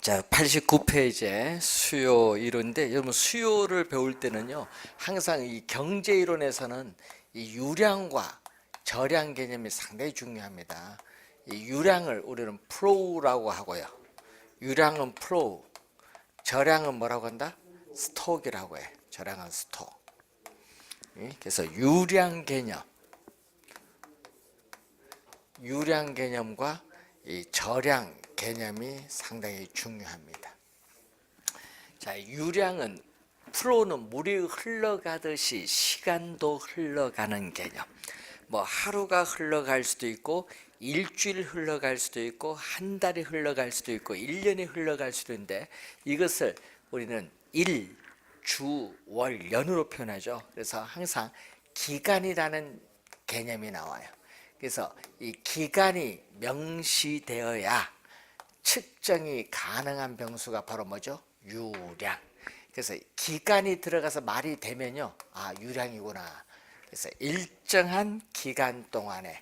자, 89페이지에 수요 이론인데, 여러분 수요를 배울 때는요, 항상 이 경제 이론에서는 이 유량과 저량 개념이 상당히 중요합니다. 이 유량을 우리는 플로우라고 하고요. 유량은 플로우, 저량은 뭐라고 한다? 스톡이라고 해. 저량은 스톡. 그래서 유량 개념과 이 저량 개념이 상당히 중요합니다. 자, 유량은 플로우는 물이 흘러가듯이 시간도 흘러가는 개념. 뭐 하루가 흘러갈 수도 있고 일주일 흘러갈 수도 있고 한 달이 흘러갈 수도 있고 1년이 흘러갈 수도 있는데, 이것을 우리는 일, 주, 월, 년으로 표현하죠. 그래서 항상 기간이라는 개념이 나와요. 그래서 이 기간이 명시되어야 측정이 가능한 병수가 바로 뭐죠? 유량. 그래서 기간이 들어가서 말이 되면요, 아, 유량이구나. 그래서 일정한 기간 동안에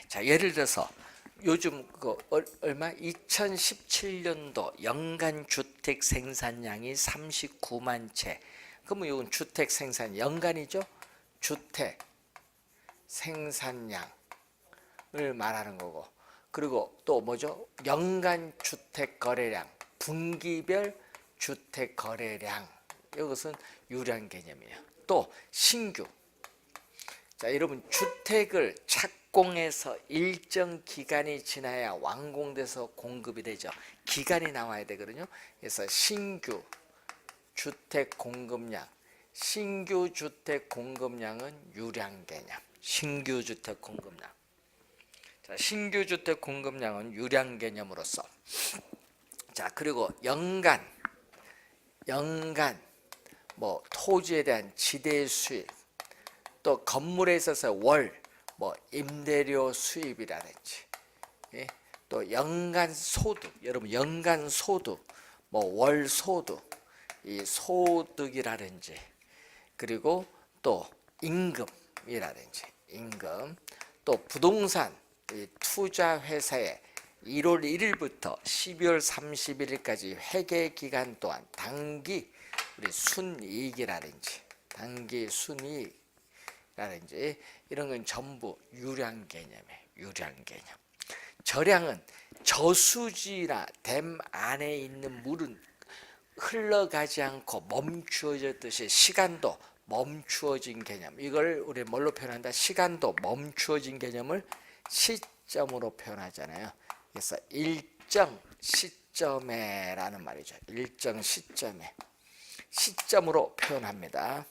자, 예를 들어서 요즘 얼마 2017년도 연간 주택 생산량이 39만 채. 그러면 이건 주택 생산 연간이죠. 주택 생산량을 말하는 거고, 그리고 또 뭐죠? 연간 주택 거래량, 분기별 주택 거래량. 이것은 유량 개념이에요. 또 신규. 자, 여러분 주택을 착공해서 일정 기간이 지나야 완공돼서 공급이 되죠. 기간이 나와야 되거든요. 그래서 신규 주택 공급량, 신규 주택 공급량은 유량 개념. 신규 주택 공급량. 자, 신규 주택 공급량은 유량 개념으로서. 자, 그리고 연간 뭐 토지에 대한 지대 수입, 또 건물에 있어서 월 뭐 임대료 수입이라든지, 또 연간 소득, 여러분 연간 소득, 뭐 월 소득, 이 소득이라든지, 그리고 또 임금이라든지, 또 부동산 투자 회사의 1월 1일부터 12월 31일까지 회계 기간 동안 단기 우리 순이익이라든지, 이런 건 전부 유량 개념이에요. 유량 개념. 저량은 저수지나 댐 안에 있는 물은 흘러가지 않고 멈추어졌듯이 시간도 멈추어진 개념. 이걸 우리 뭘로 표현한다? 시간도 멈추어진 개념을 시점으로 표현하잖아요. 그래서 일정 시점에라는 말이죠. 일정 시점으로 표현합니다.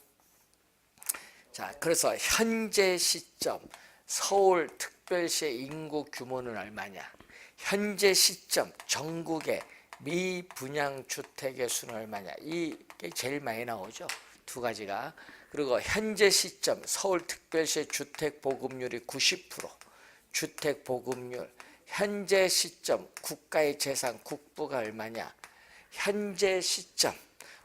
자, 그래서 현재 시점 서울특별시의 인구 규모는 얼마냐? 현재 시점 전국의 미분양 주택의 수는 얼마냐? 이게 제일 많이 나오죠. 두 가지가. 그리고 현재 시점 서울특별시의 주택 보급률이 90%. 주택 보급률. 현재 시점 국가의 재산 국부가 얼마냐? 현재 시점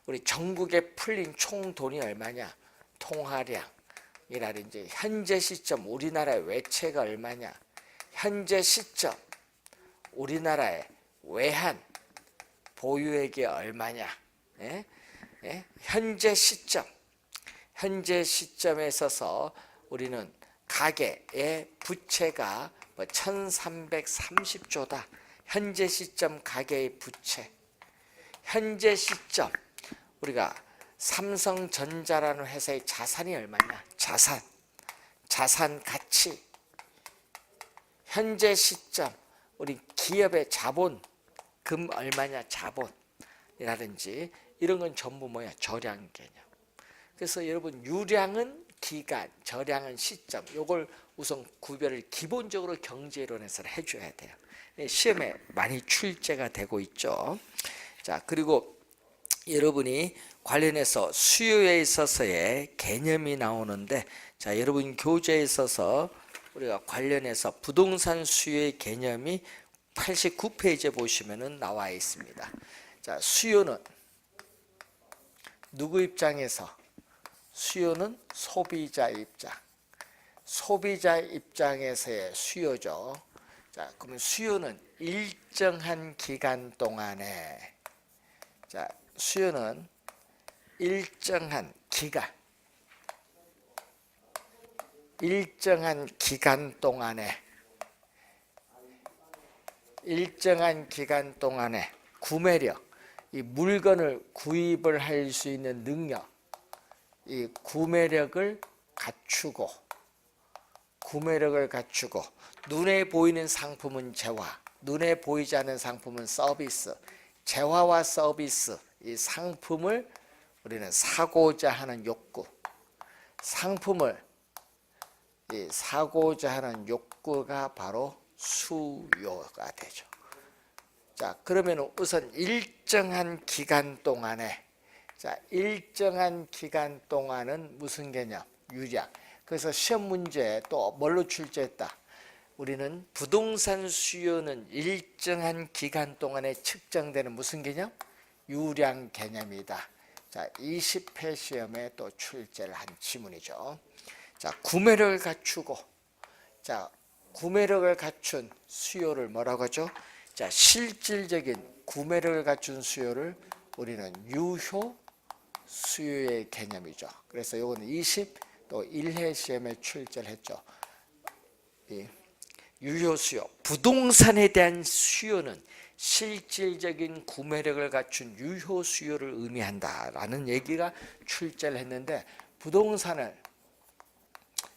우리 전국에 풀린 총 돈이 얼마냐? 통화량이라든지, 현재 시점 우리나라의 외채가 얼마냐? 현재 시점 우리나라의 외환 보유액이 얼마냐? 현재 시점에 있어서 우리는 가계의 부채가 1330조다. 현재 시점 가계의 부채. 현재 시점 우리가 삼성전자라는 회사의 자산이 얼마냐? 자산 가치. 현재 시점 우리 기업의 자본금 얼마냐? 자본이라든지, 이런 건 전부 뭐야? 저량 개념. 그래서 여러분 유량은 기간, 저량은 시점. 요걸 우선 구별을 기본적으로 경제이론에서 해줘야 돼요. 시험에 많이 출제가 되고 있죠. 자, 그리고 여러분이 관련해서 수요에 있어서의 개념이 나오는데, 자, 여러분 교재에 있어서 우리가 관련해서 부동산 수요의 개념이 89페이지에 보시면은 나와 있습니다. 자, 수요는 누구 입장에서? 수요는 소비자 입장. 소비자 입장에서의 수요죠. 자, 그러면 수요는 일정한 기간 동안에, 자, 수요는 일정한 기간 동안에, 일정한 기간 동안에 구매력, 이 물건을 구입을 할 수 있는 능력, 이 구매력을 갖추고, 눈에 보이는 상품은 재화, 눈에 보이지 않는 상품은 서비스, 재화와 서비스, 이 상품을 우리는 사고자 하는 욕구, 상품을 이 사고자 하는 욕구가 바로 수요가 되죠. 자, 그러면 우선 일정한 기간 동안에, 자, 일정한 기간 동안은 무슨 개념? 유량. 그래서 시험 문제에 또 뭘로 출제했다? 우리는 부동산 수요는 일정한 기간 동안에 측정되는 무슨 개념? 유량 개념이다. 자, 20회 시험에 또 출제를 한 지문이죠. 자, 구매력을 갖추고, 자, 구매력을 갖춘 수요를 뭐라고 하죠? 자, 실질적인 구매력을 갖춘 수요를 우리는 유효 수요의 개념이죠. 그래서 이거는 또 1회 시험에 출제를 했죠. 이 유효 수요, 부동산에 대한 수요는 실질적인 구매력을 갖춘 유효 수요를 의미한다라는 얘기가 출제를 했는데, 부동산을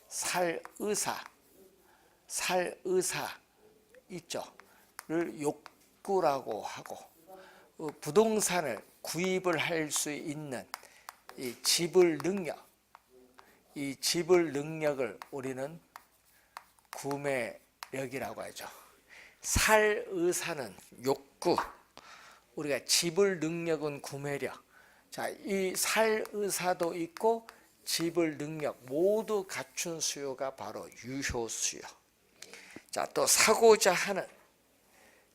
살 의사 있죠. 를 욕구라고 하고, 부동산을 구입을 할 수 있는 이 지불 능력을 우리는 구매력이라고 하죠. 살 의사는 욕구, 우리가 지불 능력은 구매력. 자, 이 살 의사도 있고 지불 능력 모두 갖춘 수요가 바로 유효 수요. 자, 또 사고자 하는,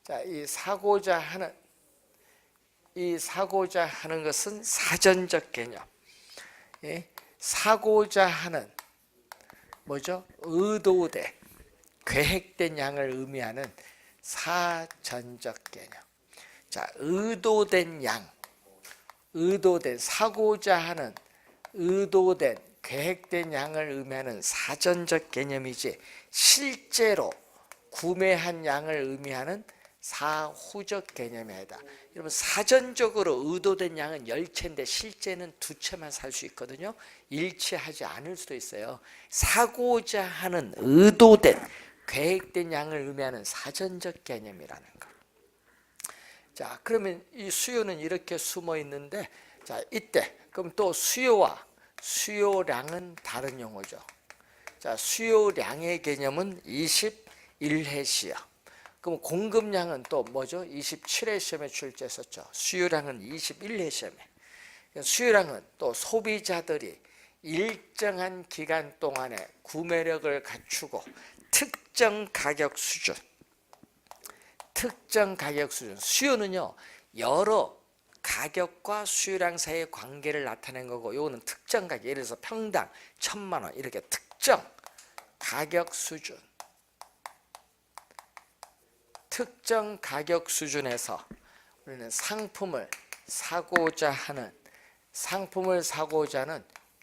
자, 이 사고자 하는 것은 사전적 개념. 예? 사고자 하는 뭐죠? 의도된, 계획된 양을 의미하는 사전적 개념. 자, 의도된 양, 사고자 하는 의도된, 계획된 양을 의미하는 사전적 개념이지, 실제로 구매한 양을 의미하는 사후적 개념이 아니다. 여러분, 사전적으로 의도된 양은 10채인데 실제는 2채만 살 수 있거든요. 일치하지 않을 수도 있어요. 사고자 하는 의도된, 계획된 양을 의미하는 사전적 개념이라는 거. 자, 그러면 이 수요는 이렇게 숨어 있는데, 자, 이때 그럼 또 수요와 수요량은 다른 용어죠. 자, 수요량의 개념은 21회 시험. 그럼 공급량은 또 뭐죠? 27회 시험에 출제했었죠. 수요량은 21회 시험에. 수요량은 또 소비자들이 일정한 기간 동안에 구매력을 갖추고 특정 가격 수준. 수요는요, 여러 가격과 수요량 사이의 관계를 나타낸 거고, 이거는 특정 가격, 예를 들어서 평당 1,000만 원 이렇게 특정 가격 수준. 특정 가격 수준에서 우리는 상품을 사고자 하는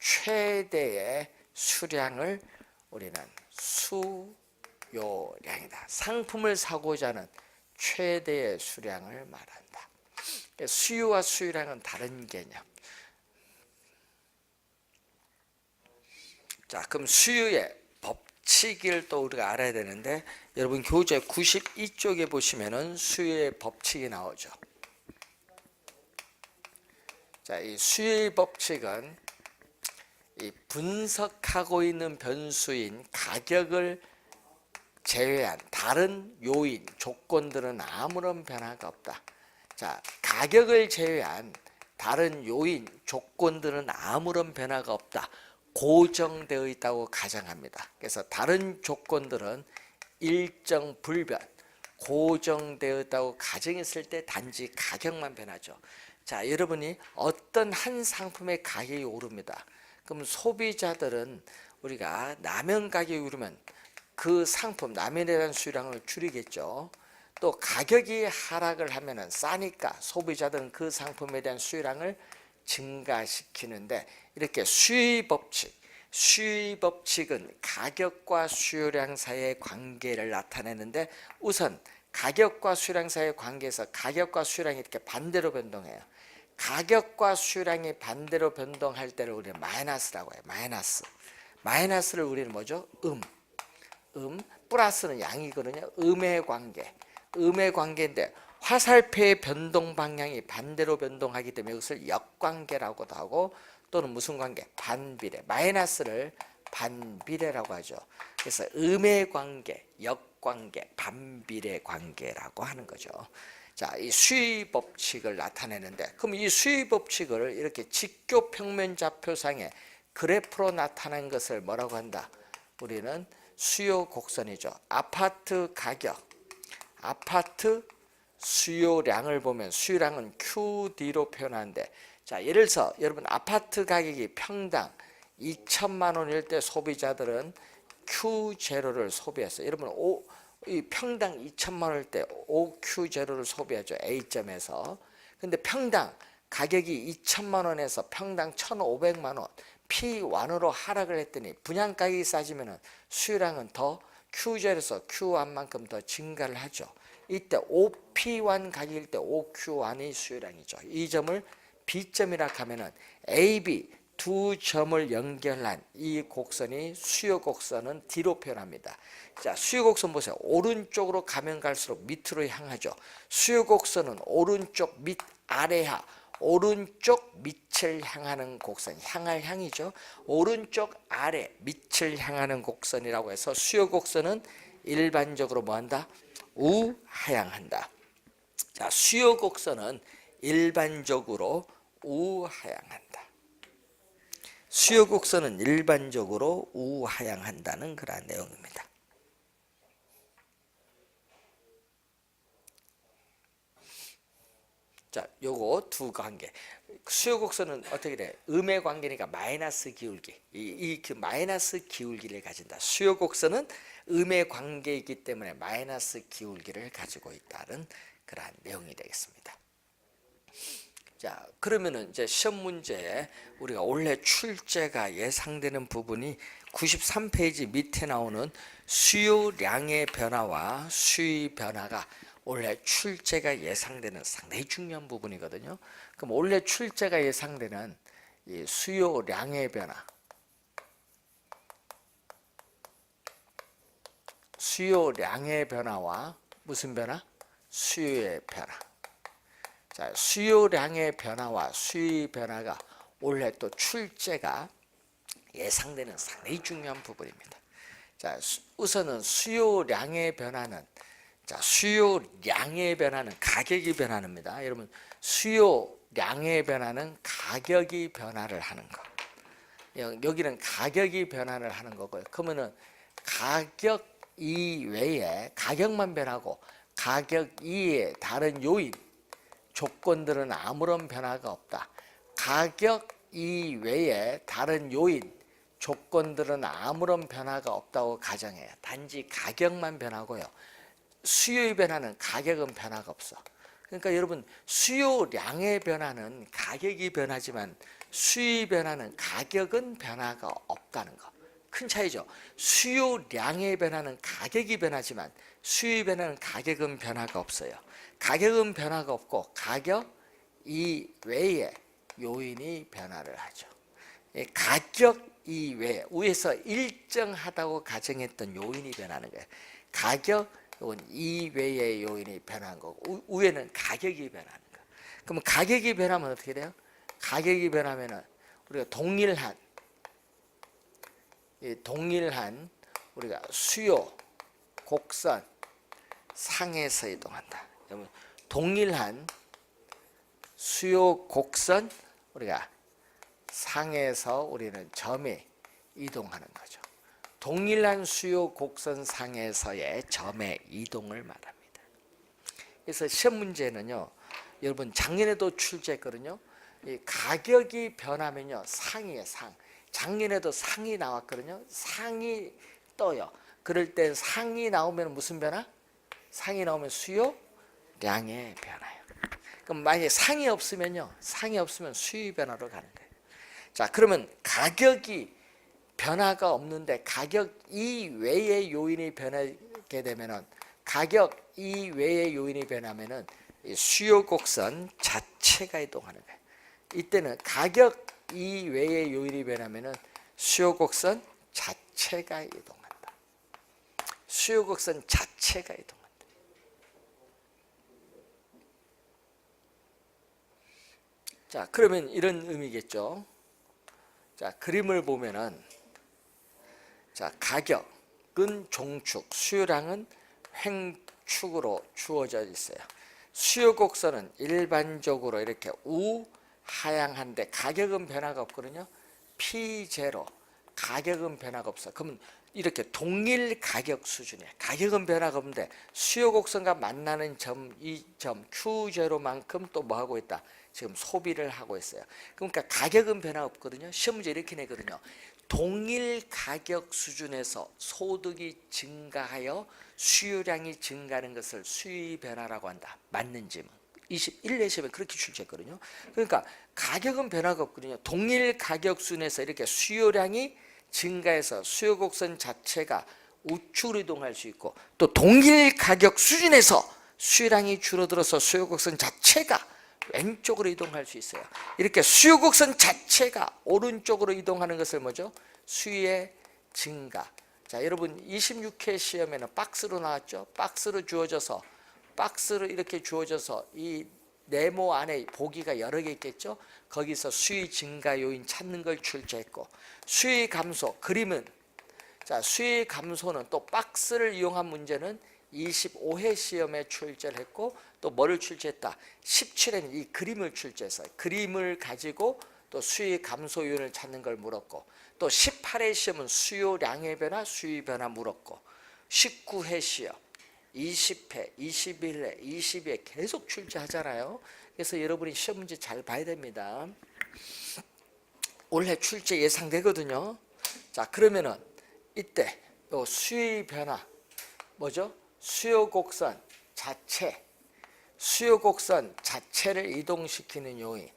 최대의 수량을 우리는 수요량이다. 상품을 사고자 하는 최대의 수량을 말한다. 수요와 수요량은 다른 개념. 자, 그럼 수요의 법칙을 또 우리가 알아야 되는데, 여러분 교재 92쪽에 보시면은 수요의 법칙이 나오죠. 자, 이 수요의 법칙은 이 분석하고 있는 변수인 가격을 제외한 다른 요인, 조건들은 아무런 변화가 없다. 자, 가격을 제외한 다른 요인, 조건들은 아무런 변화가 없다. 고정되어 있다고 가정합니다. 그래서 다른 조건들은 일정 불변, 고정되어 있다고 가정했을 때 단지 가격만 변하죠. 자, 여러분이 어떤 한 상품의 가격이 오릅니다. 그럼 소비자들은 우리가 라면 가격이 오르면 그 상품 라면에 대한 수요량을 줄이겠죠. 또 가격이 하락을 하면은 싸니까 소비자들은 그 상품에 대한 수요량을 증가시키는데, 이렇게 수요 법칙은 가격과 수요량 사이의 관계를 나타내는데, 우선 가격과 수요량 사이의 관계에서 가격과 수요량이 이렇게 반대로 변동해요. 가격과 수요량이 반대로 변동할 때를 우리는 마이너스라고 해요. 마이너스를 우리는 뭐죠? 플러스는 양이거든요. 음의 관계인데, 화살표의 변동 방향이 반대로 변동하기 때문에 이것을 역관계라고도 하고, 또는 무슨 관계? 반비례. 마이너스를 반비례라고 하죠. 그래서 음의 관계, 역관계, 반비례 관계라고 하는 거죠. 자, 이 수요 법칙을 나타내는데, 그럼 이 수요 법칙을 이렇게 직교 평면 좌표상에 그래프로 나타낸 것을 뭐라고 한다? 우리는 수요 곡선이죠. 아파트 가격, 아파트 수요량을 보면 수요량은 QD로 표현하는데, 자, 예를 들어서 여러분 아파트 가격이 평당 2천만 원일 때 소비자들은 Q0를 소비했어요. 여러분 이 평당 2천만 원일 때 5Q0를 소비하죠. A점에서. 근데 평당 가격이 2천만 원에서 평당 1,500만 원 P1으로 하락을 했더니 분양 가격이 싸지면 수요량은 더 Q0에서 Q1만큼 더 증가를 하죠. 이때 5P1 가격일 때 5Q1이 수요량이죠. 이 점을 B점이라 하면은 AB 두 점을 연결한 이 곡선이 수요 곡선은 D로 표현합니다. 자, 수요 곡선 보세요. 오른쪽으로 가면 갈수록 밑으로 향하죠. 수요 곡선은 오른쪽 밑 아래하, 오른쪽 밑을 향하는 곡선, 향할 향이죠. 오른쪽 아래 밑을 향하는 곡선이라고 해서 수요 곡선은 일반적으로 뭐한다? 우하향한다. 자, 수요 곡선은 일반적으로 우하향한다. 수요 곡선은 일반적으로 우하향한다는 그런 내용입니다. 자, 요거 두 관계. 수요 곡선은 어떻게 돼? 음의 관계니까 마이너스 기울기. 그 마이너스 기울기를 가진다. 수요 곡선은 음의 관계이기 때문에 마이너스 기울기를 가지고 있다는 그러한 내용이 되겠습니다. 자, 그러면은 이제 시험 문제에 우리가 올해 출제가 예상되는 부분이 93페이지 밑에 나오는 수요량의 변화와 수요 변화가 올해 출제가 예상되는 상당히 중요한 부분이거든요. 그럼 올해 출제가 예상되는 이 수요량의 변화, 수요량의 변화와 무슨 변화? 수요의 변화. 자, 수요량의 변화와 수요 변화가 올해 또 출제가 예상되는 상당히 중요한 부분입니다. 자, 우선은 수요량의 변화는, 자, 수요량의 변화는 가격이 변화합니다. 여러분, 수요량의 변화는 가격이 변화를 하는 거. 여기는 가격이 변화를 하는 거고요. 그러면은 가격 이외에 가격만 변하고 가격 이외에 다른 요인, 조건들은 아무런 변화가 없다. 가격 이외에 다른 요인, 조건들은 아무런 변화가 없다고 가정해요. 단지 가격만 변하고요. 수요의 변화는 가격은 변화가 없어. 그러니까 여러분, 수요량의 변화는 가격이 변하지만 수요의 변화는 가격은 변화가 없다는 거. 큰 차이죠. 수요량의 변화는 가격이 변하지만 수요의 변화는 가격은 변화가 없어요. 가격은 변화가 없고 가격 이외에 요인이 변화를 하죠. 가격 이외에 위에서 일정하다고 가정했던 요인이 변하는 거예요. 가격 이외의 요인이 변한 거고 위에는 가격이 변하는 거예요. 그러면 가격이 변하면 어떻게 돼요? 가격이 변하면은 우리가 동일한 우리가 수요 곡선 상에서 이동한다. 동일한 수요 곡선 우리가 상에서 우리는 점에 이동하는 거죠. 동일한 수요 곡선 상에서의 점의 이동을 말합니다. 그래서 시험 문제는요, 여러분 작년에도 출제했거든요. 이 가격이 변하면요, 상이에요, 상. 작년에도 상이 나왔거든요. 상이 떠요. 그럴 때 상이 나오면 무슨 변화? 상이 나오면 수요량의 변화예요. 그럼 만약에 상이 없으면요, 상이 없으면 수요 변화로 가는 거예요. 자, 그러면 가격이 변화가 없는데 가격 이외의 요인이 변하게 되면은, 가격 이외의 요인이 변하면은 수요 곡선 자체가 이동하는 거예요. 이때는 가격 이외의 요인이 변하면은 수요 곡선 자체가 이동한다. 수요 곡선 자체가 이동한다. 자, 그러면 이런 의미겠죠. 자, 그림을 보면은, 자, 가격은 종축, 수요량은 횡축으로 주어져 있어요. 수요 곡선은 일반적으로 이렇게 우하향한데 가격은 변화가 없거든요. P0, 가격은 변화가 없어. 그러면 이렇게 동일 가격 수준이에요. 가격은 변화가 없는데 수요 곡선과 만나는 점, 이 점 Q0만큼 또 뭐 하고 있다? 지금 소비를 하고 있어요. 그러니까 가격은 변화 없거든요. 시험 문제 이렇게 내거든요. 동일 가격 수준에서 소득이 증가하여 수요량이 증가하는 것을 수요 변화라고 한다. 맞는지 21회 시험에 그렇게 출제했거든요. 그러니까 가격은 변화가 없거든요. 동일 가격 수준에서 이렇게 수요량이 증가해서 수요 곡선 자체가 우측으로 이동할 수 있고, 또 동일 가격 수준에서 수요량이 줄어들어서 수요 곡선 자체가 왼쪽으로 이동할 수 있어요. 이렇게 수요 곡선 자체가 오른쪽으로 이동하는 것을 뭐죠? 수요의 증가. 자, 여러분 26회 시험에는 박스로 나왔죠. 박스로 주어져서, 박스로 이렇게 주어져서 이 네모 안에 보기가 여러 개 있겠죠. 거기서 수요 증가 요인 찾는 걸 출제했고, 수요 감소 그림은, 자, 수요 감소는 또 박스를 이용한 문제는 25회 시험에 출제를 했고, 또 뭐를 출제했다? 17회는 이 그림을 출제해서 그림을 가지고 또 수요 감소 요인을 찾는 걸 물었고, 또 18회 시험은 수요량의 변화, 수요 변화 물었고, 19회 시험, 20회, 21회, 22회 계속 출제하잖아요. 그래서 여러분이 시험 문제 잘 봐야 됩니다. 올해 출제 예상되거든요. 자, 그러면은 이때 요 수요 변화 뭐죠? 수요 곡선 자체, 수요 곡선 자체를 이동시키는 요인.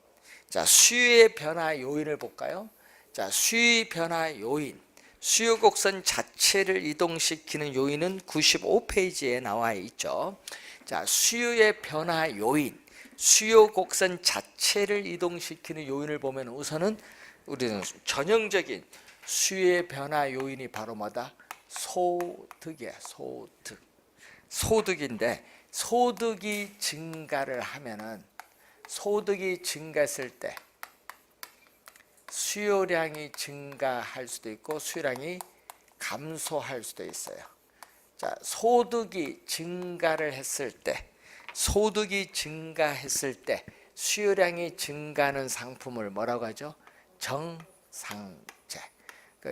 자, 수요의 변화 요인을 볼까요? 자, 수요 변화 요인, 수요 곡선 자체를 이동시키는 요인은 95페이지에 나와 있죠. 자, 수요의 변화 요인, 수요 곡선 자체를 이동시키는 요인을 보면 우선은 우리는 전형적인 수요의 변화 요인이 바로 뭐다? 소득이야. 소득. 소득인데, 소득이 증가를 하면은, 소득이 증가했을 때 수요량이 증가할 수도 있고 수요량이 감소할 수도 있어요. 자, 소득이 증가를 했을 때, 소득이 증가했을 때 수요량이 증가하는 상품을 뭐라고 하죠? 정상제.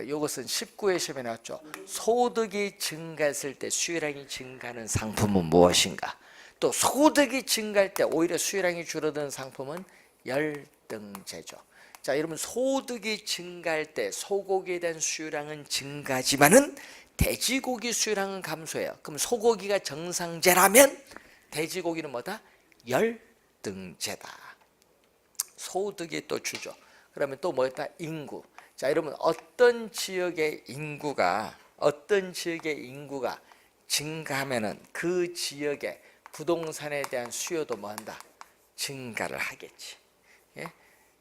이것은 19회 시험에 나왔죠. 소득이 증가했을 때 수요량이 증가하는 상품은 무엇인가? 또 소득이 증가할 때 오히려 수요량이 줄어드는 상품은 열등제죠. 자, 여러분 소득이 증가할 때 소고기에 대한 수요량은 증가하지만은 돼지고기 수요량은 감소해요. 그럼 소고기가 정상제라면 돼지고기는 뭐다? 열등제다. 소득이 또 주죠. 그러면 또 뭐였다? 인구. 자, 여러분 어떤 지역의 인구가 증가하면은 그 지역의 부동산에 대한 수요도 뭐한다? 증가를 하겠지. 예?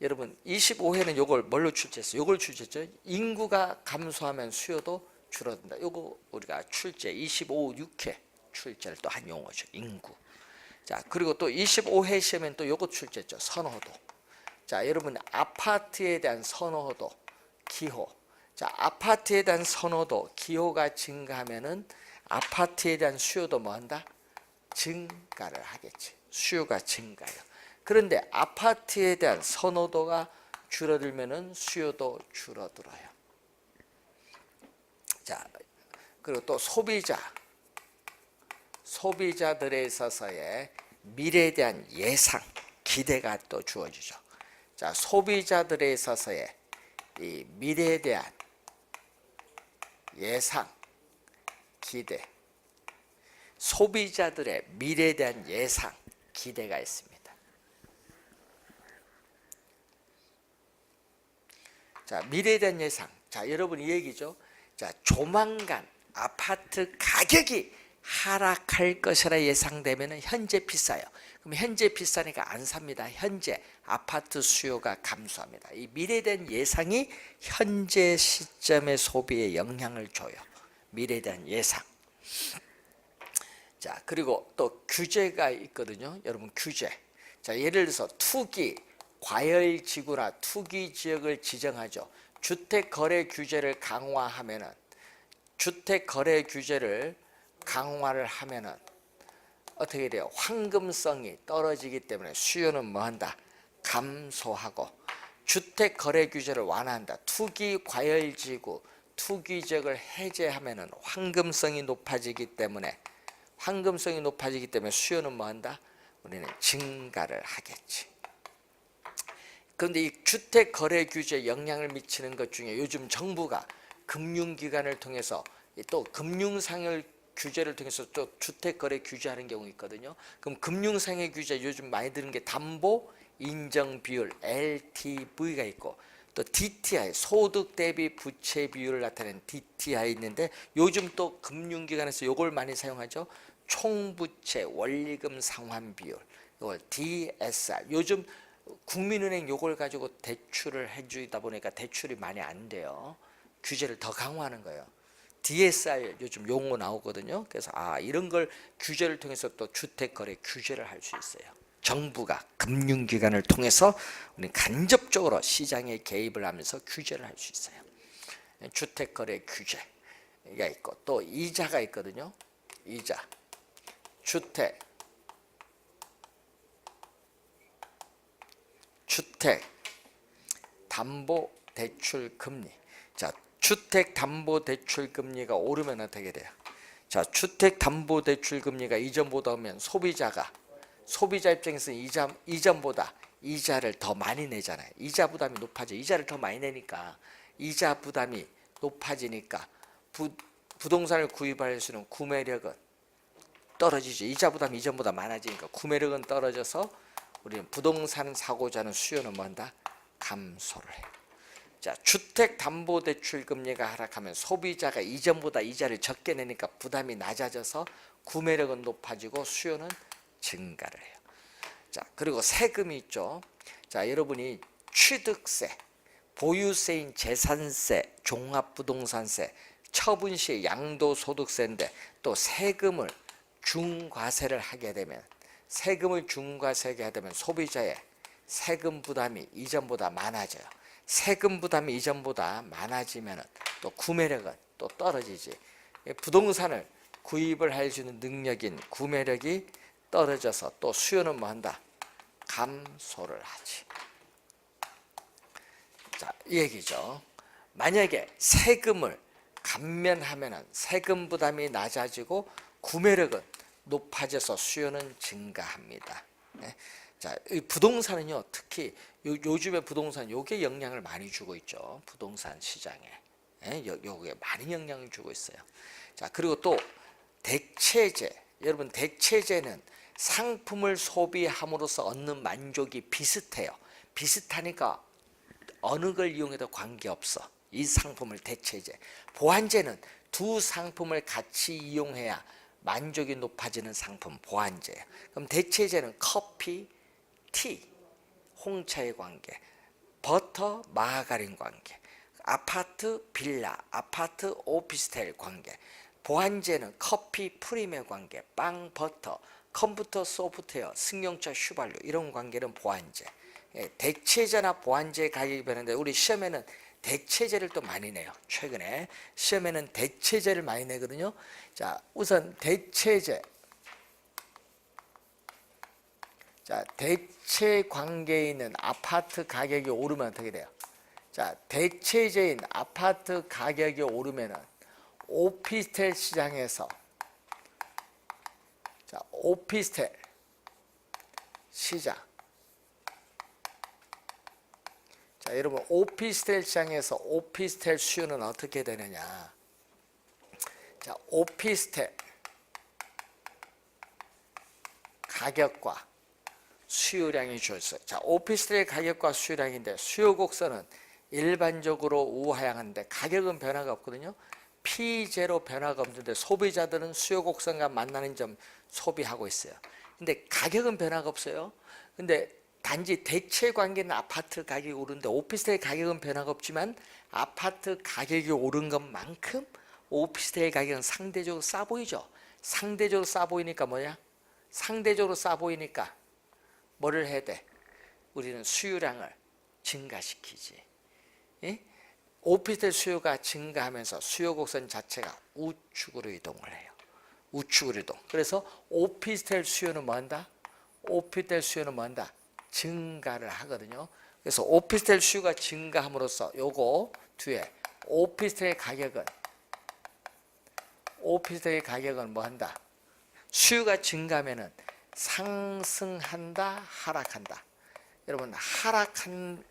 여러분 25회는 요걸 뭘로 출제했어요? 요걸 출제했죠. 인구가 감소하면 수요도 줄어든다. 요거 우리가 출제 25, 6회 출제를 또 한 용어죠. 인구. 자, 그리고 또 25회 시험엔 또 요거 출제했죠. 선호도. 자, 여러분 아파트에 대한 선호도, 기호. 자, 아파트에 대한 선호도, 기호가 증가하면은 아파트에 대한 수요도 뭐한다? 증가를 하겠지. 수요가 증가해요. 그런데 아파트에 대한 선호도가 줄어들면은 수요도 줄어들어요. 자, 그리고 또 소비자들에 있어서의 미래에 대한 예상, 기대가 또 주어지죠. 자, 소비자들에 있어서의 이 미래에 대한 예상, 기대, 소비자들의 미래에 대한 예상, 기대가 있습니다. 자, 미래에 대한 예상. 자, 여러분 이 얘기죠. 자, 조만간 아파트 가격이 하락할 것이라 예상되면 현재 비싸요. 그럼 현재 비싸니까 안 삽니다. 현재 아파트 수요가 감소합니다. 이 미래에 대한 예상이 현재 시점의 소비에 영향을 줘요. 미래에 대한 예상. 자, 그리고 또 규제가 있거든요. 여러분 규제. 자, 예를 들어서 투기, 과열지구나 투기 지역을 지정하죠. 주택거래 규제를 강화하면은 주택거래 규제를 강화를 하면은 어떻게 돼요? 황금성이 떨어지기 때문에 수요는 뭐한다? 감소하고 주택거래 규제를 완화한다. 투기 과열지구, 투기지역을 해제하면은 황금성이 높아지기 때문에 수요는 뭐한다? 우리는 증가를 하겠지. 그런데 이 주택거래 규제에 영향을 미치는 것 중에 요즘 정부가 금융기관을 통해서 또 금융상을 규제를 통해서 또 주택거래 규제하는 경우 있거든요. 그럼 금융상의 규제 요즘 많이 드는 게 담보 인정 비율 LTV가 있고 또 DTI 소득 대비 부채 비율을 나타내는 DTI 있는데 요즘 또 금융기관에서 이걸 많이 사용하죠. 총부채 원리금 상환 비율 이걸 DSR. 요즘 국민은행 요걸 가지고 대출을 해주다 보니까 대출이 많이 안 돼요. 규제를 더 강화하는 거예요. DSR 요즘 용어 나오거든요. 그래서 이런 걸 규제를 통해서 또 주택거래 규제를 할 수 있어요. 정부가 금융기관을 통해서 우리 간접적으로 시장에 개입을 하면서 규제를 할 수 있어요. 주택거래 규제가 있고 또 이자가 있거든요. 이자, 주택 담보대출 금리. 자, 주택담보대출금리가 오르면 어떻게 돼요? 자, 주택담보대출금리가 이전보다 오면 소비자 입장에서는 이전보다 이자를 더 많이 내잖아요. 이자 부담이 높아져. 이자를 더 많이 내니까 이자 부담이 높아지니까 부동산을 구입할 수 있는 구매력은 떨어지죠. 이자 부담이 이전보다 많아지니까 구매력은 떨어져서 우리는 부동산 사고자 하는 수요는 뭐한다? 감소를 해요. 자, 주택담보대출 금리가 하락하면 소비자가 이전보다 이자를 적게 내니까 부담이 낮아져서 구매력은 높아지고 수요는 증가를 해요. 자, 그리고 세금이 있죠. 자, 여러분이 취득세, 보유세인 재산세, 종합부동산세, 처분시 양도소득세인데 또 세금을 중과세를 하게 되면 소비자의 세금 부담이 이전보다 많아져요. 세금 부담이 이전보다 많아지면 또 구매력은 또 떨어지지. 부동산을 구입을 할 수 있는 능력인 구매력이 떨어져서 또 수요는 뭐한다? 감소를 하지. 자, 이 얘기죠. 만약에 세금을 감면하면 세금 부담이 낮아지고 구매력은 높아져서 수요는 증가합니다. 네. 자, 이 부동산은요, 특히 요즘에 부동산 요게 영향을 많이 주고 있죠. 부동산 시장에. 예, 요게 많이 영향을 주고 있어요. 자, 그리고 또 대체재. 여러분, 대체재는 상품을 소비함으로써 얻는 만족이 비슷해요. 비슷하니까 어느 걸 이용해도 관계없어. 이 상품을 대체재. 보완재는 두 상품을 같이 이용해야 만족이 높아지는 상품, 보완재예요. 그럼 대체재는 커피, 티, 홍차의 관계, 버터, 마가린 관계, 아파트, 빌라, 아파트, 오피스텔 관계, 보완재는 커피, 프림의 관계, 빵, 버터, 컴퓨터, 소프트웨어, 승용차, 휘발유 이런 관계는 보완재. 대체재나 보완재 가격이 변하는데 우리 시험에는 대체재를 또 많이 내요. 최근에 시험에는 대체재를 많이 내거든요. 자, 우선 대체재. 자, 대체 관계에 있는 아파트 가격이 오르면 어떻게 돼요? 자, 대체재인 아파트 가격이 오르면은 오피스텔 시장에서 자, 오피스텔 시장 자, 여러분 오피스텔 시장에서 오피스텔 수요는 어떻게 되느냐? 자, 오피스텔 가격과 수요량이 주어졌어요. 자, 오피스텔 가격과 수요량인데 수요 곡선은 일반적으로 우하향하는데 가격은 변화가 없거든요. P0 변화가 없는데 소비자들은 수요 곡선과 만나는 점 소비하고 있어요. 근데 가격은 변화가 없어요. 근데 단지 대체 관계는 아파트 가격이 오르는데 오피스텔 가격은 변화가 없지만 아파트 가격이 오른 것만큼 오피스텔 가격은 상대적으로 싸 보이죠. 상대적으로 싸 보이니까 뭐냐? 상대적으로 싸 보이니까 뭐를 해야 돼? 우리는 수요량을 증가시키지. 예? 오피스텔 수요가 증가하면서 수요 곡선 자체가 우측으로 이동을 해요. 우측으로 이동. 그래서 오피스텔 수요는 뭐 한다? 오피스텔 수요는 뭐 한다? 증가를 하거든요. 그래서 오피스텔 수요가 증가함으로써 요거 뒤에 오피스텔 가격은 뭐 한다? 수요가 증가하면은 상승한다, 하락한다. 여러분 하락한다고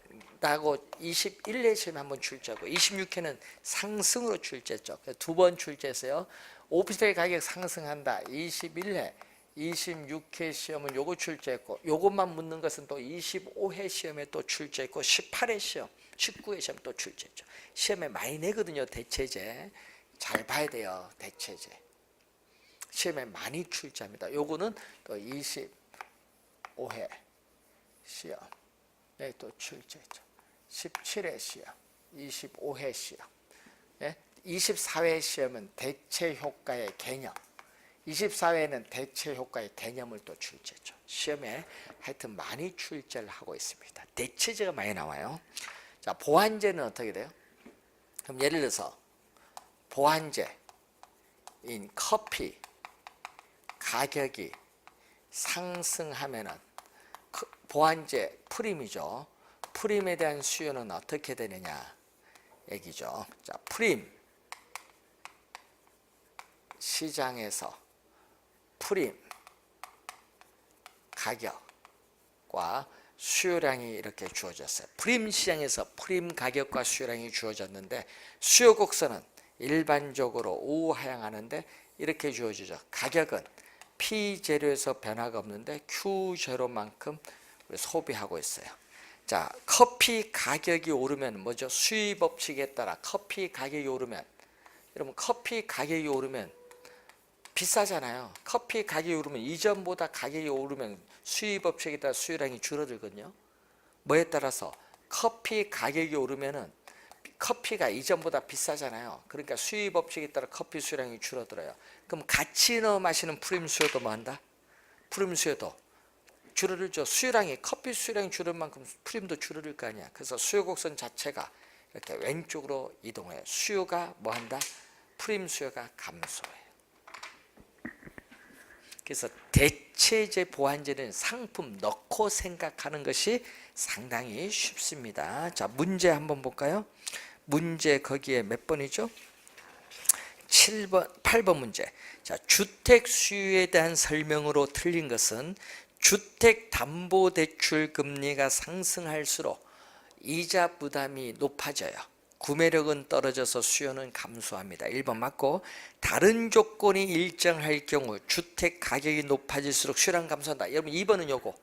21회 시험에 한번 출제하고 26회는 상승으로 출제했죠. 두 번 출제했어요. 오피스텔 가격 상승한다. 21회, 26회 시험은 요거 출제했고 요것만 묻는 것은 또 25회 시험에 또 출제했고 18회 시험, 19회 시험 또 출제했죠. 시험에 많이 내거든요. 대체제. 잘 봐야 돼요. 대체제. 시험에 많이 출제합니다. 요거는 또 25회 시험 여기 또 출제했죠. 17회 시험, 25회 시험, 24회 시험은 대체 효과의 개념, 24회는 대체 효과의 개념을 또 출제했죠. 시험에 하여튼 많이 출제를 하고 있습니다. 대체제가 많이 나와요. 자, 보완제는 어떻게 돼요? 그럼 예를 들어서 보완제인 커피 가격이 상승하면은 보완제 프림이죠. 프림에 대한 수요는 어떻게 되느냐 얘기죠. 자, 프림 시장에서 프림 가격과 수요량이 이렇게 주어졌어요. 프림 시장에서 프림 가격과 수요량이 주어졌는데 수요 곡선은 일반적으로 우하향하는데 이렇게 주어지죠. 가격은 P0에서 변화가 없는데 Q0만큼 소비하고 있어요. 자, 커피 가격이 오르면 뭐죠? 수요 법칙에 따라 커피 가격이 오르면 여러분 커피 가격이 오르면 비싸잖아요. 커피 가격이 오르면 이전보다 가격이 오르면 수요 법칙에 따라 수요량이 줄어들거든요. 뭐에 따라서 커피 가격이 오르면은 커피가 이전보다 비싸잖아요. 그러니까 수요 법칙에 따라 커피 수요량이 줄어들어요. 그럼 같이 넣어 마시는 프림 수요도 뭐 한다? 프림 수요도 줄어들죠. 수요량이 커피 수요량이 줄을 만큼 프림도 줄어들 거 아니야. 그래서 수요 곡선 자체가 이렇게 왼쪽으로 이동해요. 수요가 뭐 한다? 프림 수요가 감소해요. 그래서 대체제 보완제는 상품 넣고 생각하는 것이 상당히 쉽습니다. 자, 문제 한번 볼까요? 문제 거기에 몇 번이죠? 8번 문제. 자, 주택 수요에 대한 설명으로 틀린 것은 주택담보대출 금리가 상승할수록 이자 부담이 높아져요. 구매력은 떨어져서 수요는 감소합니다. 1번 맞고, 다른 조건이 일정할 경우 주택 가격이 높아질수록 수요량 감소한다. 여러분 2번은 요거,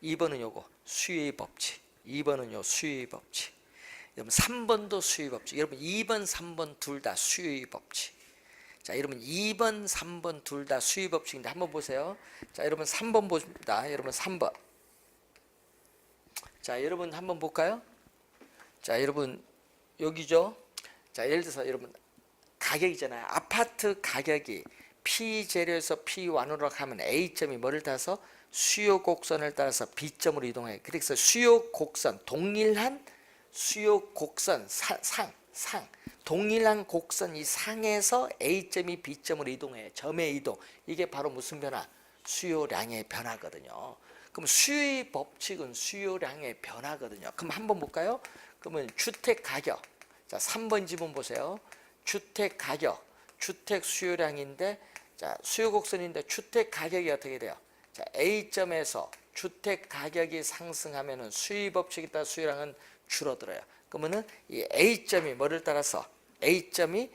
2번은 요거 수요의 법칙, 2번은 요 수요의 법칙. 여러분 3번도 수요의 법칙. 여러분 2번, 3번 둘 다 수요의 법칙. 자, 여러분 2번, 3번 둘 다 수요 법칙인데 한번 보세요. 자, 여러분 3번 봅니다. 여러분 3번. 자, 여러분 한번 볼까요? 자, 여러분 여기죠. 자, 예를 들어서 여러분 가격이잖아요. 아파트 가격이 P0에서 P1으로 가면 A점이 뭐를 따라서 수요 곡선을 따라서 B점으로 이동해요. 그래서 수요 곡선, 동일한 수요 곡선 상 동일한 곡선 이 상에서 A점이 B점으로 이동해요. 점의 이동. 이게 바로 무슨 변화? 수요량의 변화거든요. 그럼 수요의 법칙은 수요량의 변화거든요. 그럼 한번 볼까요? 그러면 주택 가격. 자, 3번 지문 보세요. 주택 가격, 주택 수요량인데, 자, 수요 곡선인데 주택 가격이 어떻게 돼요? 자, A점에서 주택 가격이 상승하면은 수요 법칙에 따라 수요량은 줄어들어요. 그러면은 이 A점이 뭐를 따라서 A점이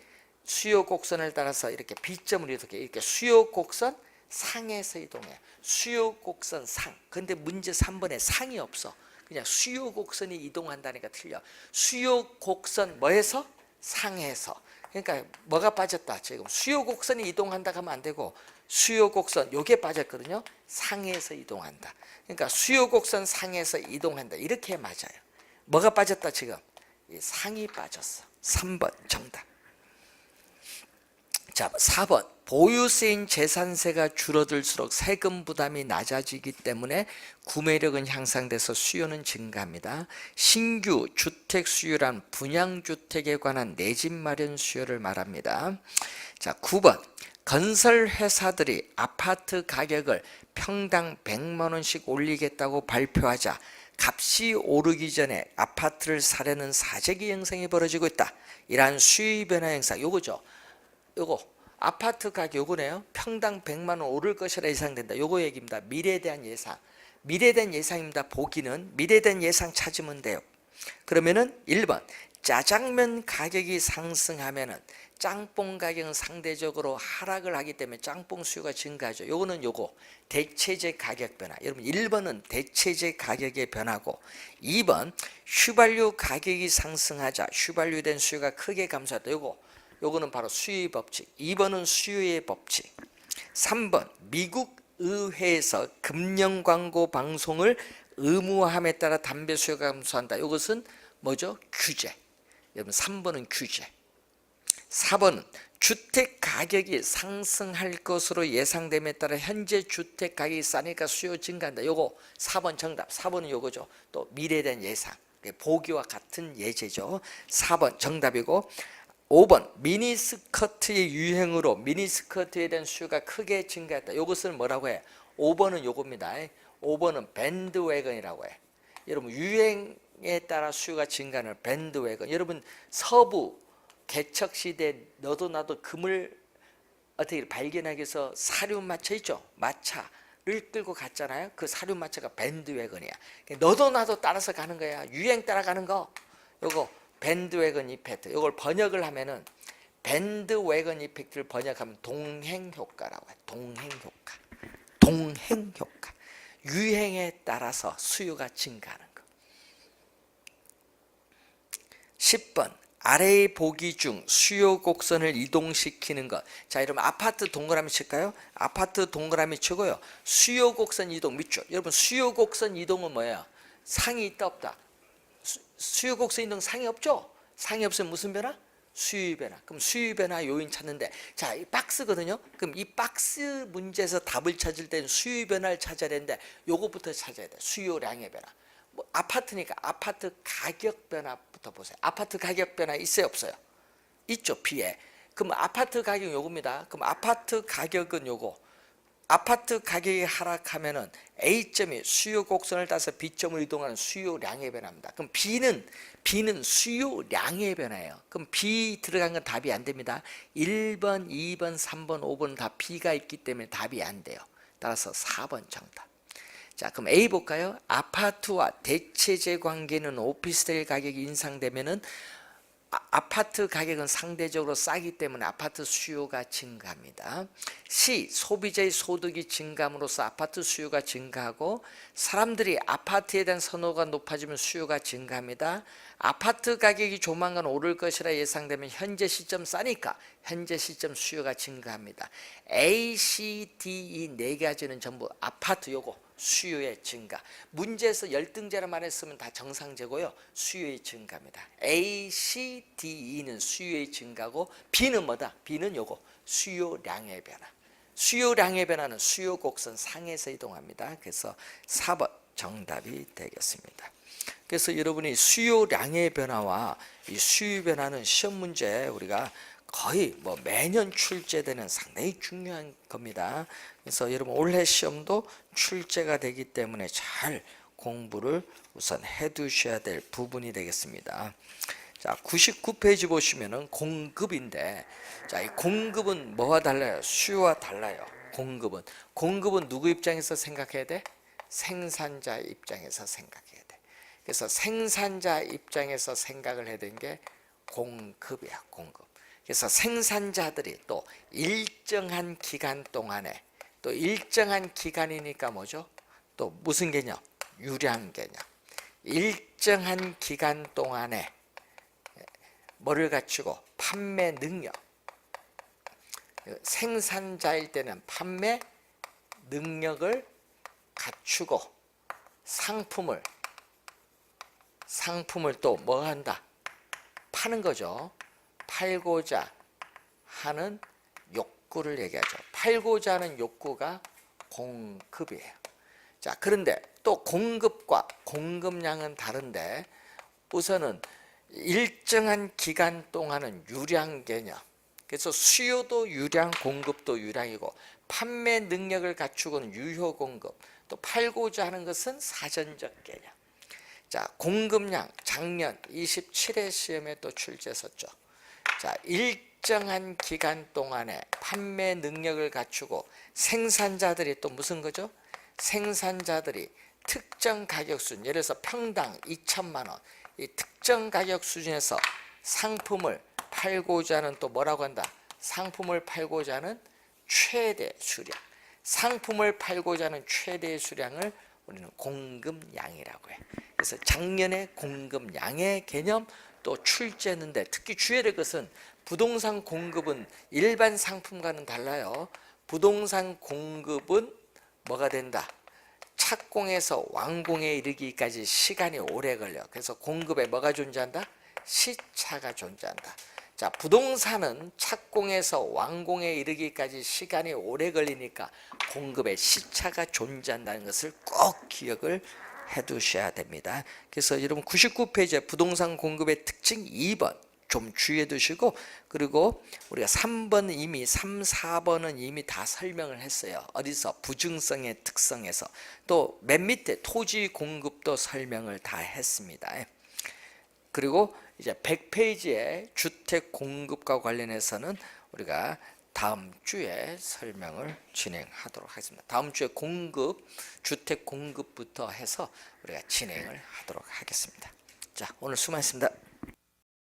수요 곡선을 따라서 이렇게 B점을 이렇게 수요 곡선 상에서 이동해요. 수요 곡선 상. 근데 문제 3번에 상이 없어. 그냥 수요 곡선이 이동한다니까 틀려. 수요 곡선 뭐에서? 상에서. 그러니까 뭐가 빠졌다. 지금 수요 곡선이 이동한다 하면 안 되고 수요 곡선 요게 빠졌거든요. 상에서 이동한다. 그러니까 수요 곡선 상에서 이동한다. 이렇게 맞아요. 뭐가 빠졌다 지금? 이 상이 빠졌어. 3번 정답. 자, 4번. 보유세인 재산세가 줄어들수록 세금 부담이 낮아지기 때문에 구매력은 향상돼서 수요는 증가합니다. 신규 주택 수요란 분양주택에 관한 내 집 마련 수요를 말합니다. 자, 9번. 건설 회사들이 아파트 가격을 평당 100만 원씩 올리겠다고 발표하자 값이 오르기 전에 아파트를 사려는 사재기 현상이 벌어지고 있다. 이러한 수요 변화 현상 요거죠. 요거 아파트 가격 요거네요. 평당 100만 원 오를 것이라 예상된다. 요거 얘기입니다. 미래에 대한 예상. 미래에 대한 예상입니다. 보기는 미래에 대한 예상 찾으면 돼요. 그러면은 1번 짜장면 가격이 상승하면은 짬뽕 가격은 상대적으로 하락을 하기 때문에 짬뽕 수요가 증가하죠. 요거는 요거 대체재 가격 변화. 여러분 1번은 대체재 가격의 변화고 2번 휘발유 가격이 상승하자 휘발유된 수요가 크게 감소하다. 요거는 바로 수요의 법칙. 2번은 수요의 법칙. 3번 미국 의회에서 금연 광고 방송을 의무화함에 따라 담배 수요가 감소한다. 이것은 뭐죠? 규제. 여러분 3번은 규제. 4번은 주택 가격이 상승할 것으로 예상됨에 따라 현재 주택 가격이 싸니까 수요 증가한다. 요거 4번 정답. 4번은 요거죠. 또 미래에 대한 예상. 보기와 같은 예제죠. 4번 정답이고 5번 미니스커트의 유행으로 미니스커트에 대한 수요가 크게 증가했다. 이것을 뭐라고 해? 5번은 요겁니다. 5번은 밴드웨건이라고 해. 여러분 유행에 따라 수요가 증가하는 밴드웨건. 여러분 서부 개척시대 너도 나도 금을 어떻게 발견하기 위해서 사륜마차 있죠? 마차를 끌고 갔잖아요. 그 사륜마차가 밴드웨건이야. 너도 나도 따라서 가는 거야. 유행 따라가는 거. 요거 밴드웨건 이펙트. 이걸 번역을 하면은 밴드웨건 이펙트를 번역하면 동행효과라고 해요. 동행효과. 동행효과. 유행에 따라서 수요가 증가하는 거. 10번 아래의 보기 중 수요 곡선을 이동시키는 것. 자, 여러분 아파트 동그라미 칠까요? 아파트 동그라미 치고요. 수요 곡선 이동 밑줄. 여러분 수요 곡선 이동은 뭐예요? 상이 있다 없다? 수요 곡선 이동 상이 없죠? 상이 없으면 무슨 변화? 수요 변화. 그럼 수요 변화 요인 찾는데 자, 이 박스거든요. 그럼 이 박스 문제에서 답을 찾을 때는 수요 변화를 찾아야 되는데 요거부터 찾아야 돼. 수요량의 변화. 뭐 아파트니까 아파트 가격 변화부터 보세요. 아파트 가격 변화 있어요 없어요? 있죠. B에. 그럼 아파트 가격 요겁니다. 그럼 아파트 가격은 요거. 아파트 가격이 하락하면은 A점이 수요 곡선을 따서 B점으로 이동하는 수요량의 변화입니다. 그럼 B는 수요량의 변화예요. 그럼 B 들어간 건 답이 안 됩니다. 1번, 2번, 3번, 5번 다 B가 있기 때문에 답이 안 돼요. 따라서 4번 정답. 자, 그럼 A 볼까요? 아파트와 대체재 관계는 오피스텔 가격이 인상되면은 아파트 가격은 상대적으로 싸기 때문에 아파트 수요가 증가합니다. C. 소비자의 소득이 증가함으로써 아파트 수요가 증가하고 사람들이 아파트에 대한 선호가 높아지면 수요가 증가합니다. 아파트 가격이 조만간 오를 것이라 예상되면 현재 시점 싸니까 현재 시점 수요가 증가합니다. A, C, D 이 네 가지는 전부 아파트 요거 수요의 증가. 문제에서 열등제라 말했으면 다 정상제고요. 수요의 증가입니다. A, C, D, E는 수요의 증가고 B는 뭐다? B는 요거 수요량의 변화. 수요량의 변화는 수요 곡선 상에서 이동합니다. 그래서 4번 정답이 되겠습니다. 그래서 여러분이 수요량의 변화와 이 수요 변화는 시험 문제 우리가 거의 뭐 매년 출제되는 상당히 중요한 겁니다. 그래서 여러분 올해 시험도 출제가 되기 때문에 잘 공부를 우선 해 두셔야 될 부분이 되겠습니다. 자, 99페이지 보시면은 공급인데 자, 이 공급은 뭐와 달라요? 수요와 달라요. 공급은 누구 입장에서 생각해야 돼? 생산자 입장에서 생각해야 돼. 그래서 생산자 입장에서 생각을 해야 되는 게 공급이야, 공급. 그래서 생산자들이 또 일정한 기간 동안에, 또 일정한 기간이니까 뭐죠? 또 무슨 개념? 유량 개념. 일정한 기간 동안에 뭐를 갖추고? 판매 능력. 생산자일 때는 판매 능력을 갖추고 상품을 또 뭐 한다? 파는 거죠. 팔고자 하는 욕구를 얘기하죠. 팔고자 하는 욕구가 공급이에요. 자, 그런데 또 공급과 공급량은 다른데, 우선은 일정한 기간 동안은 유량 개념. 그래서 수요도 유량, 공급도 유량이고, 판매 능력을 갖추고는 유효 공급, 또 팔고자 하는 것은 사전적 개념. 자, 공급량 작년 27회 시험에 또 출제했었죠. 자, 일정한 기간 동안에 판매 능력을 갖추고 생산자들이 또 무슨 거죠? 생산자들이 특정 가격 수준, 예를 들어서 평당 2천만 원, 이 특정 가격 수준에서 상품을 팔고자 하는, 또 뭐라고 한다? 상품을 팔고자 하는 최대 수량, 상품을 팔고자 하는 최대 수량을 우리는 공급량이라고 해. 그래서 작년에 공급량의 개념 또 출제했는데, 특히 주의해야 될 것은 부동산 공급은 일반 상품과는 달라요. 부동산 공급은 뭐가 된다? 착공에서 완공에 이르기까지 시간이 오래 걸려. 그래서 공급에 뭐가 존재한다? 시차가 존재한다. 자, 부동산은 착공에서 완공에 이르기까지 시간이 오래 걸리니까 공급에 시차가 존재한다는 것을 꼭 기억을 해두셔야 됩니다. 그래서 여러분 99페이지에 부동산 공급의 특징 2번 좀 주의해 두시고, 그리고 우리가 3번 이미 3, 4번은 이미 다 설명을 했어요. 어디서? 부증성의 특성에서. 또 맨 밑에 토지 공급도 설명을 다 했습니다. 그리고 이제 100페이지에 주택 공급과 관련해서는 우리가 다음 주에 설명을 진행하도록 하겠습니다. 다음 주에 공급, 주택 공급부터 해서 우리가 진행을 하도록 하겠습니다. 자, 오늘 수고하셨습니다.